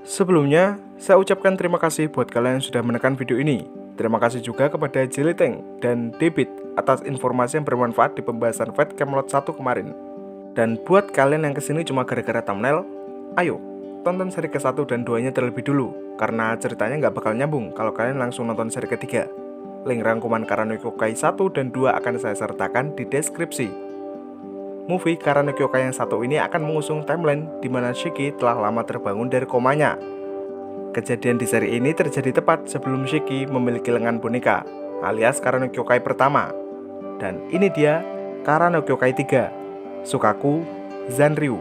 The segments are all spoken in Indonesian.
Sebelumnya, saya ucapkan terima kasih buat kalian yang sudah menekan video ini. Terima kasih juga kepada Jeliteng dan Debit atas informasi yang bermanfaat di pembahasan Fight Camelot 1 kemarin. Dan buat kalian yang kesini cuma gara-gara thumbnail, ayo tonton seri ke-1 dan 2-nya terlebih dulu, karena ceritanya nggak bakal nyambung kalau kalian langsung nonton seri ke-3. Link rangkuman Kara no Kyokai 1 dan 2 akan saya sertakan di deskripsi. Movie Kara no Kyokai yang satu ini akan mengusung timeline di mana Shiki telah lama terbangun dari komanya. Kejadian di seri ini terjadi tepat sebelum Shiki memiliki lengan boneka, alias Kara no Kyokai pertama. Dan ini dia Kara no Kyokai 3, Sukaku Zanryu.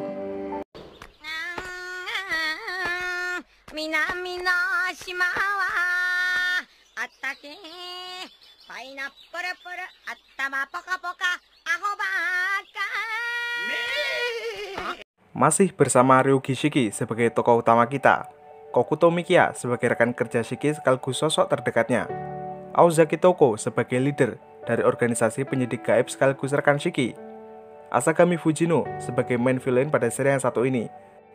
Masih bersama Ryugi Shiki sebagai tokoh utama kita, Kokuto Mikia sebagai rekan kerja Shiki sekaligus sosok terdekatnya, Aozaki Toko sebagai leader dari organisasi penyidik gaib sekaligus rekan Shiki, Asagami Fujino sebagai main villain pada seri yang satu ini,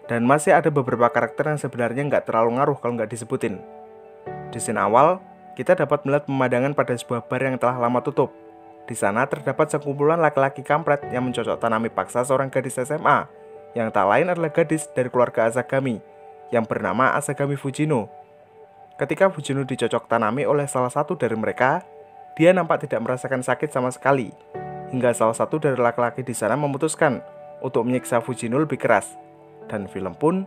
dan masih ada beberapa karakter yang sebenarnya nggak terlalu ngaruh kalau nggak disebutin. Di scene awal, kita dapat melihat pemandangan pada sebuah bar yang telah lama tutup. Di sana terdapat sekumpulan laki-laki kampret yang mencocok tanami paksa seorang gadis SMA, yang tak lain adalah gadis dari keluarga Asagami, yang bernama Asagami Fujino. Ketika Fujino dicocok tanami oleh salah satu dari mereka, dia nampak tidak merasakan sakit sama sekali, hingga salah satu dari laki-laki di sana memutuskan untuk menyiksa Fujino lebih keras, dan film pun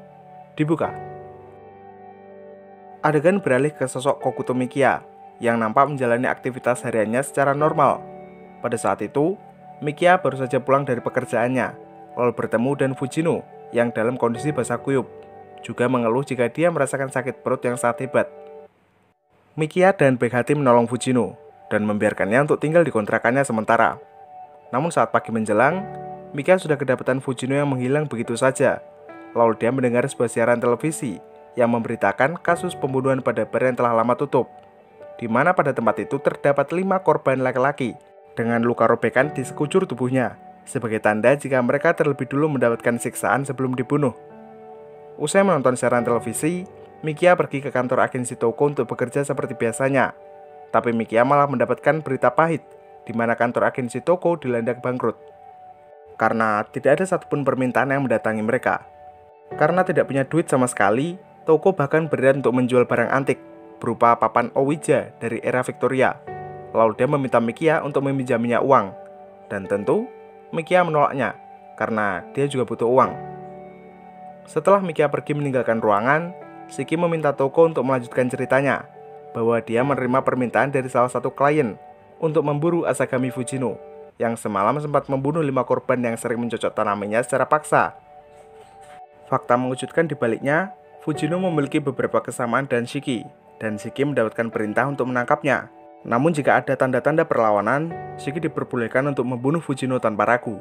dibuka. Adegan beralih ke sosok Kokuto Mikia, yang nampak menjalani aktivitas hariannya secara normal. Pada saat itu, Mikia baru saja pulang dari pekerjaannya, lalu bertemu dan Fujino yang dalam kondisi basah kuyup, juga mengeluh jika dia merasakan sakit perut yang sangat hebat. Mikia dan baik hati menolong Fujino dan membiarkannya untuk tinggal di kontrakannya sementara. Namun saat pagi menjelang, Mikia sudah kedapatan Fujino yang menghilang begitu saja. Lalu dia mendengar sebuah siaran televisi yang memberitakan kasus pembunuhan pada bar yang telah lama tutup, di mana pada tempat itu terdapat 5 korban laki-laki dengan luka robekan di sekujur tubuhnya, sebagai tanda jika mereka terlebih dulu mendapatkan siksaan sebelum dibunuh. Usai menonton siaran televisi, Mikia pergi ke kantor agensi Toko untuk bekerja seperti biasanya. Tapi Mikia malah mendapatkan berita pahit, di mana kantor agensi Toko dilanda bangkrut. Karena tidak ada satupun permintaan yang mendatangi mereka. Karena tidak punya duit sama sekali, Toko bahkan berniat untuk menjual barang antik, berupa papan Ouija dari era Victoria. Lalu dia meminta Mikia untuk meminjaminya uang. Dan tentu, Mikia menolaknya, karena dia juga butuh uang. Setelah Mikia pergi meninggalkan ruangan, Shiki meminta Toko untuk melanjutkan ceritanya, bahwa dia menerima permintaan dari salah satu klien untuk memburu Asagami Fujino, yang semalam sempat membunuh 5 korban yang sering mencocok tanaminya secara paksa. Fakta mengejutkan di baliknya, Fujino memiliki beberapa kesamaan dengan Shiki, dan Shiki mendapatkan perintah untuk menangkapnya. Namun jika ada tanda-tanda perlawanan, Shiki diperbolehkan untuk membunuh Fujino tanpa ragu.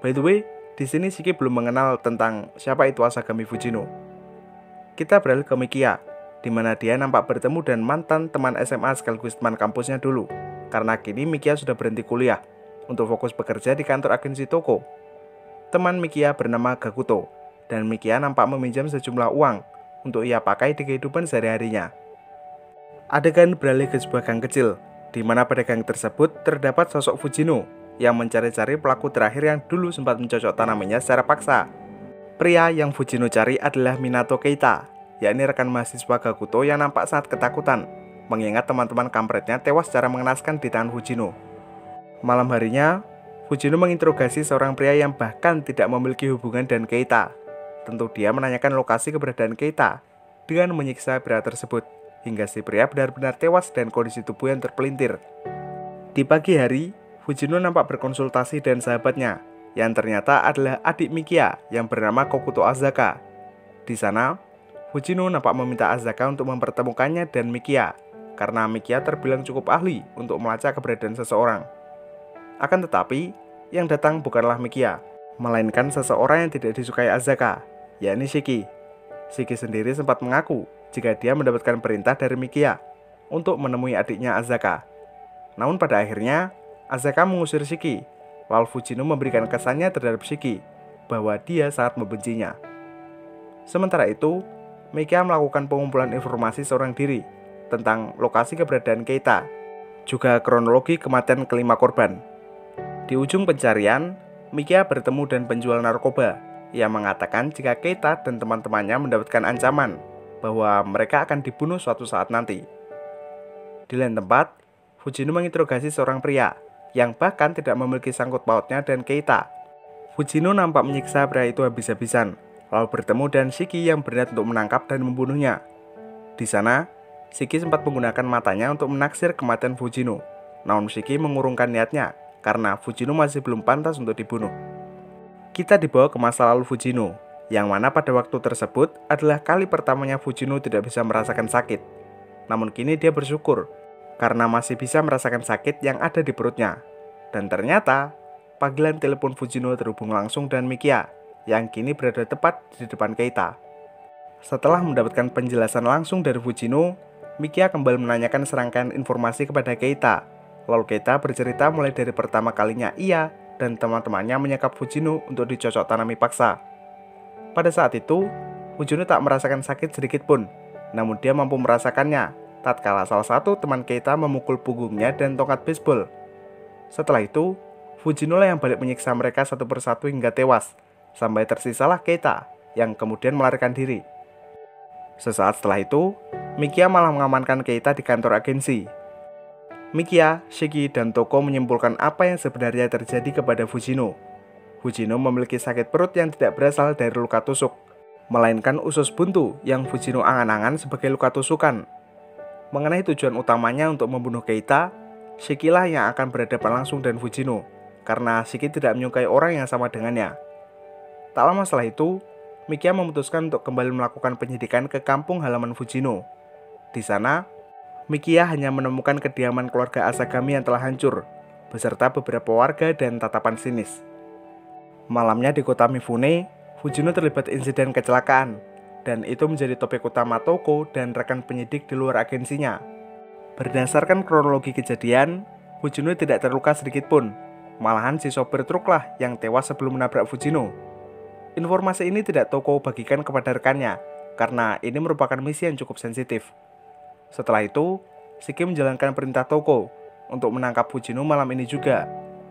By the way, di sini Shiki belum mengenal tentang siapa itu Asagami Fujino. Kita beralih ke Mikia, di mana dia nampak bertemu dan mantan teman SMA sekaligus teman kampusnya dulu, karena kini Mikia sudah berhenti kuliah untuk fokus bekerja di kantor agensi Toko. Teman Mikia bernama Gakuto, dan Mikia nampak meminjam sejumlah uang untuk ia pakai di kehidupan sehari-harinya. Adegan beralih ke sebuah gang kecil, di mana pada gang tersebut terdapat sosok Fujino yang mencari-cari pelaku terakhir yang dulu sempat mencocok tanaminya secara paksa. Pria yang Fujino cari adalah Minato Keita, yakni rekan mahasiswa Gakuto yang nampak sangat ketakutan, mengingat teman-teman kampretnya tewas secara mengenaskan di tangan Fujino. Malam harinya, Fujino menginterogasi seorang pria yang bahkan tidak memiliki hubungan dengan Keita. Tentu dia menanyakan lokasi keberadaan Keita dengan menyiksa pria tersebut, hingga si pria benar-benar tewas dan kondisi tubuh yang terpelintir. Di pagi hari, Fujino nampak berkonsultasi dengan sahabatnya, yang ternyata adalah adik Mikia yang bernama Kokuto Azaka. Di sana, Fujino nampak meminta Azaka untuk mempertemukannya dan Mikia, karena Mikia terbilang cukup ahli untuk melacak keberadaan seseorang. Akan tetapi, yang datang bukanlah Mikia, melainkan seseorang yang tidak disukai Azaka, yakni Shiki. Shiki sendiri sempat mengaku jika dia mendapatkan perintah dari Mikia untuk menemui adiknya Azaka. Namun pada akhirnya, Azaka mengusir Shiki, lalu Fujino memberikan kesannya terhadap Shiki bahwa dia sangat membencinya. Sementara itu, Mikia melakukan pengumpulan informasi seorang diri tentang lokasi keberadaan Keita, juga kronologi kematian kelima korban. Di ujung pencarian, Mikia bertemu dengan penjual narkoba yang mengatakan jika Keita dan teman-temannya mendapatkan ancaman bahwa mereka akan dibunuh suatu saat nanti. Di lain tempat, Fujino menginterogasi seorang pria yang bahkan tidak memiliki sangkut pautnya dan Keita. Fujino nampak menyiksa pria itu habis-habisan, lalu bertemu dengan Shiki yang berniat untuk menangkap dan membunuhnya. Di sana, Shiki sempat menggunakan matanya untuk menaksir kematian Fujino. Namun Shiki mengurungkan niatnya karena Fujino masih belum pantas untuk dibunuh. Kita dibawa ke masa lalu Fujino, yang mana pada waktu tersebut adalah kali pertamanya Fujino tidak bisa merasakan sakit. Namun kini dia bersyukur karena masih bisa merasakan sakit yang ada di perutnya. Dan ternyata, panggilan telepon Fujino terhubung langsung dengan Mikia, yang kini berada tepat di depan Keita. Setelah mendapatkan penjelasan langsung dari Fujino, Mikia kembali menanyakan serangkaian informasi kepada Keita. Lalu Keita bercerita mulai dari pertama kalinya ia dan teman-temannya menyekap Fujino untuk dicocok tanami paksa. Pada saat itu, Fujino tak merasakan sakit sedikit pun, namun dia mampu merasakannya tatkala salah satu teman Keita memukul punggungnya dan tongkat baseball. Setelah itu, Fujino lah yang balik menyiksa mereka satu persatu hingga tewas, sampai tersisalah Keita yang kemudian melarikan diri. Sesaat setelah itu, Mikia malah mengamankan Keita di kantor agensi. Mikia, Shiki, dan Toko menyimpulkan apa yang sebenarnya terjadi kepada Fujino. Fujino memiliki sakit perut yang tidak berasal dari luka tusuk, melainkan usus buntu yang Fujino angan-angan sebagai luka tusukan. Mengenai tujuan utamanya untuk membunuh Keita, Shiki lah yang akan berhadapan langsung dengan Fujino, karena Shiki tidak menyukai orang yang sama dengannya. Tak lama setelah itu, Mikia memutuskan untuk kembali melakukan penyidikan ke kampung halaman Fujino. Di sana, Mikia hanya menemukan kediaman keluarga Asagami yang telah hancur, beserta beberapa warga dan tatapan sinis. Malamnya di kota Mifune, Fujino terlibat insiden kecelakaan, dan itu menjadi topik utama Toko dan rekan penyidik di luar agensinya. Berdasarkan kronologi kejadian, Fujino tidak terluka sedikit pun, malahan si sopir truk lah yang tewas sebelum menabrak Fujino. Informasi ini tidak Toko bagikan kepada rekannya, karena ini merupakan misi yang cukup sensitif. Setelah itu, Shiki menjalankan perintah Toko untuk menangkap Fujino malam ini juga,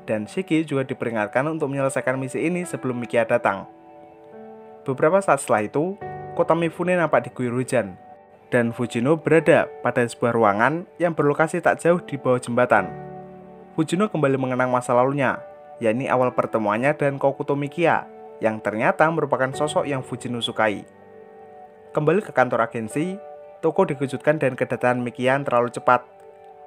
dan Shiki juga diperingatkan untuk menyelesaikan misi ini sebelum Mikia datang. Beberapa saat setelah itu, kota Mifune nampak diguyur hujan, dan Fujino berada pada sebuah ruangan yang berlokasi tak jauh di bawah jembatan. Fujino kembali mengenang masa lalunya, yakni awal pertemuannya dengan Kokuto Mikia, yang ternyata merupakan sosok yang Fujino sukai. Kembali ke kantor agensi, Toko dikejutkan dengan kedatangan Mikia yang terlalu cepat.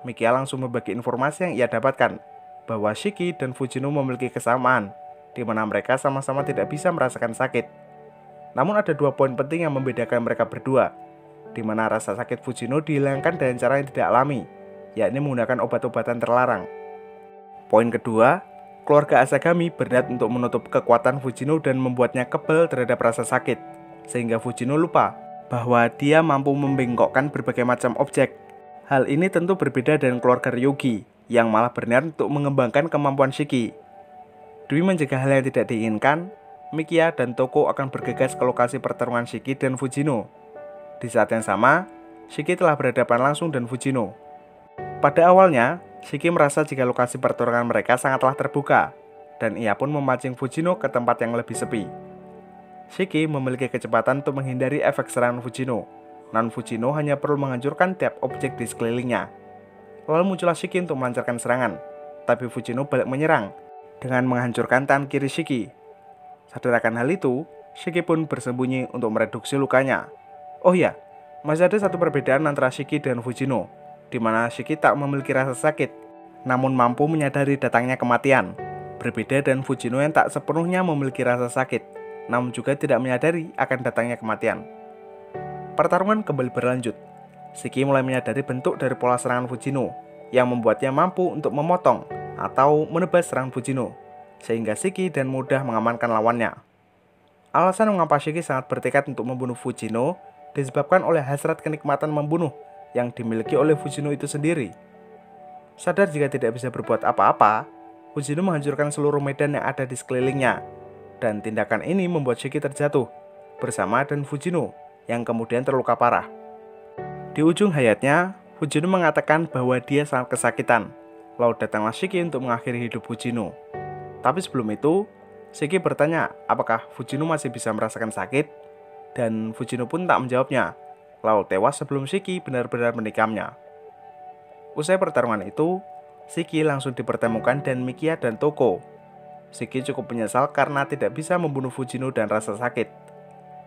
Mikia langsung membagi informasi yang ia dapatkan, bahwa Shiki dan Fujino memiliki kesamaan, di mana mereka sama-sama tidak bisa merasakan sakit. Namun ada dua poin penting yang membedakan mereka berdua, di mana rasa sakit Fujino dihilangkan dengan cara yang tidak alami, yakni menggunakan obat-obatan terlarang. Poin kedua, keluarga Asagami berniat untuk menutup kekuatan Fujino dan membuatnya kebal terhadap rasa sakit, sehingga Fujino lupa bahwa dia mampu membengkokkan berbagai macam objek. Hal ini tentu berbeda dengan keluarga Ryugi, yang malah berniat untuk mengembangkan kemampuan Shiki. Demi mencegah hal yang tidak diinginkan, Mikia dan Toko akan bergegas ke lokasi pertarungan Shiki dan Fujino. Di saat yang sama, Shiki telah berhadapan langsung dengan Fujino. Pada awalnya, Shiki merasa jika lokasi pertarungan mereka sangatlah terbuka, dan ia pun memancing Fujino ke tempat yang lebih sepi. Shiki memiliki kecepatan untuk menghindari efek serangan Fujino, namun Fujino hanya perlu menghancurkan tiap objek di sekelilingnya. Lalu muncullah Shiki untuk melancarkan serangan, tapi Fujino balik menyerang dengan menghancurkan tangan kiri Shiki. Sadar akan hal itu, Shiki pun bersembunyi untuk mereduksi lukanya. Oh ya, masih ada satu perbedaan antara Shiki dan Fujino, di mana Shiki tak memiliki rasa sakit, namun mampu menyadari datangnya kematian. Berbeda dengan Fujino yang tak sepenuhnya memiliki rasa sakit, namun juga tidak menyadari akan datangnya kematian. Pertarungan kembali berlanjut. Shiki mulai menyadari bentuk dari pola serangan Fujino, yang membuatnya mampu untuk memotong atau menebas serangan Fujino, sehingga Shiki dan mudah mengamankan lawannya. Alasan mengapa Shiki sangat bertekad untuk membunuh Fujino disebabkan oleh hasrat kenikmatan membunuh yang dimiliki oleh Fujino itu sendiri. Sadar jika tidak bisa berbuat apa-apa, Fujino menghancurkan seluruh medan yang ada di sekelilingnya, dan tindakan ini membuat Shiki terjatuh bersama dengan Fujino yang kemudian terluka parah. Di ujung hayatnya, Fujino mengatakan bahwa dia sangat kesakitan. Lalu datanglah Shiki untuk mengakhiri hidup Fujino. Tapi sebelum itu, Shiki bertanya apakah Fujino masih bisa merasakan sakit, dan Fujino pun tak menjawabnya. Lalu tewas sebelum Shiki benar-benar menikamnya. Usai pertarungan itu, Shiki langsung dipertemukan dan Mikia dan Toko. Shiki cukup menyesal karena tidak bisa membunuh Fujino dan rasa sakit.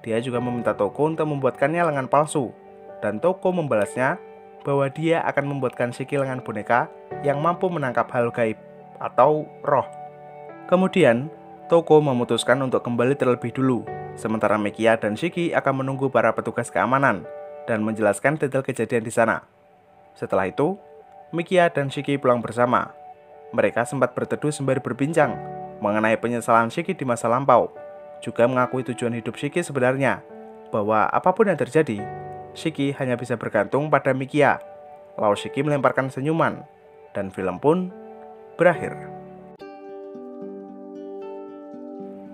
Dia juga meminta Toko untuk membuatkannya lengan palsu, dan Toko membalasnya bahwa dia akan membuatkan Shiki lengan boneka yang mampu menangkap hal gaib atau roh. Kemudian, Toko memutuskan untuk kembali terlebih dulu, sementara Mikia dan Shiki akan menunggu para petugas keamanan dan menjelaskan detail kejadian di sana. Setelah itu, Mikia dan Shiki pulang bersama. Mereka sempat berteduh sembari berbincang mengenai penyesalan Shiki di masa lampau, juga mengakui tujuan hidup Shiki sebenarnya, bahwa apapun yang terjadi, Shiki hanya bisa bergantung pada Mikia. Lalu Shiki melemparkan senyuman, dan film pun berakhir.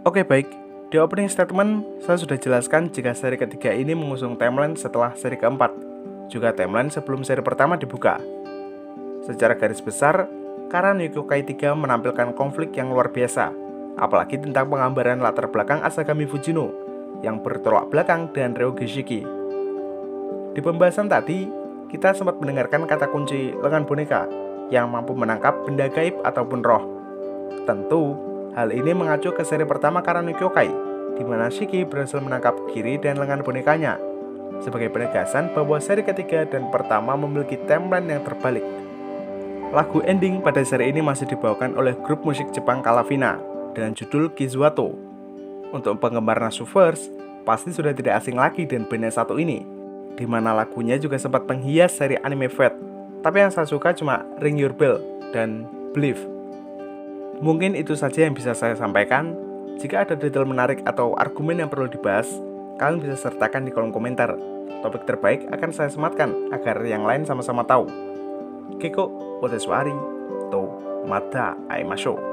Oke baik, di opening statement saya sudah jelaskan jika seri ketiga ini mengusung timeline setelah seri keempat, juga timeline sebelum seri pertama dibuka. Secara garis besar, Kara no Kyoukai 3 menampilkan konflik yang luar biasa, apalagi tentang penggambaran latar belakang Asagami Fujino yang bertolak belakang dengan Ryoga Shiki. Di pembahasan tadi, kita sempat mendengarkan kata kunci lengan boneka yang mampu menangkap benda gaib ataupun roh. Tentu, hal ini mengacu ke seri pertama Kara no Kyoukai, di mana Shiki berhasil menangkap Kiri dan lengan bonekanya, sebagai penegasan bahwa seri ketiga dan pertama memiliki timeline yang terbalik. Lagu ending pada seri ini masih dibawakan oleh grup musik Jepang Calavina dengan judul Kizuato. Untuk penggemar Nasuverse, pasti sudah tidak asing lagi dengan band yang satu ini, di mana lagunya juga sempat menghias seri anime Fate. Tapi yang saya suka cuma Ring Your Bell dan Believe. Mungkin itu saja yang bisa saya sampaikan. Jika ada detail menarik atau argumen yang perlu dibahas, kalian bisa sertakan di kolom komentar. Topik terbaik akan saya sematkan agar yang lain sama-sama tahu. Keiko Oteswari to mata aimashou.